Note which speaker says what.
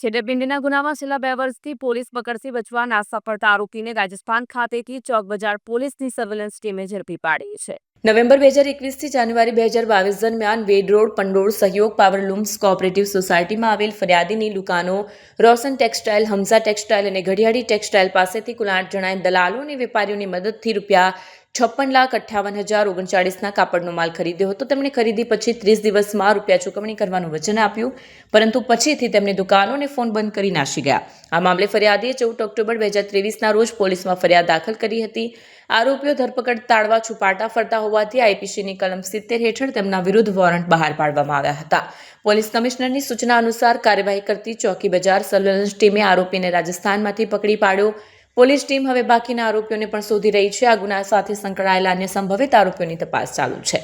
Speaker 1: છેતરપિંડીના ગુનામાં છેલ્લા 2 વર્ષથી પોલીસ પકડથી બચવા નાસ્તા પડતા આરોપીને રાજસ્થાન ખાતેથી ચોક બજાર પોલીસની સર્વેલન્સ ટીમે ઝડપી પાડી છે.
Speaker 2: નવેમ્બર 2021થી જાન્યુઆરી 2022 દરમિયાન વેડ રોડ, પંડોળ, સહયોગ પાવરલૂમ્સ કોઓપરેટિવ સોસાયટીમાં આવેલ ફરિયાદીની દુકાનો રોશન ટેક્સટાઇલ, હમઝા ટેક્સટાઇલ અને ઘડિયાળી ટેક્સટાઇલ પાસેથી કુલ 8 જણાએ દલાલો અને વેપારીઓની મદદથી ₹56,58,039ના કાપડનો માલ ખરીદ્યો હતો. તેમણે ખરીદી પછી 30 દિવસમાં રૂપિયા ચૂકવણી કરવાનું વચન આપ્યું, પરંતુ પછીથી તેમની દુકાનો અને ફોન બંધ કરી નાસી ગયા. આ મામલે ફરિયાદીએ 14 ઓક્ટોબર 2023ના રોજ પોલીસમાં ફરિયાદ દાખલ કરી હતી. આરોપીઓ ધરપકડ ટાળવા છુપાટા ફરતા હોવાથી આઈપીસીની કલમ 70 હેઠળ તેમના વિરુદ્ધ વોરંટ બહાર પાડવામાં આવ્યા હતા. પોલીસ કમિશનરની સૂચના અનુસાર કાર્યવાહી કરતી ચોકી બજાર સર્વેલન્સ ટીમે આરોપીને રાજસ્થાનમાંથી પકડી પાડ્યો. પોલીસ ટીમ હવે બાકીના આરોપીઓને પણ શોધી રહી છે. આ ગુના સાથે સંકળાયેલા અન્ય સંભવિત આરોપીઓની તપાસ ચાલુ છે.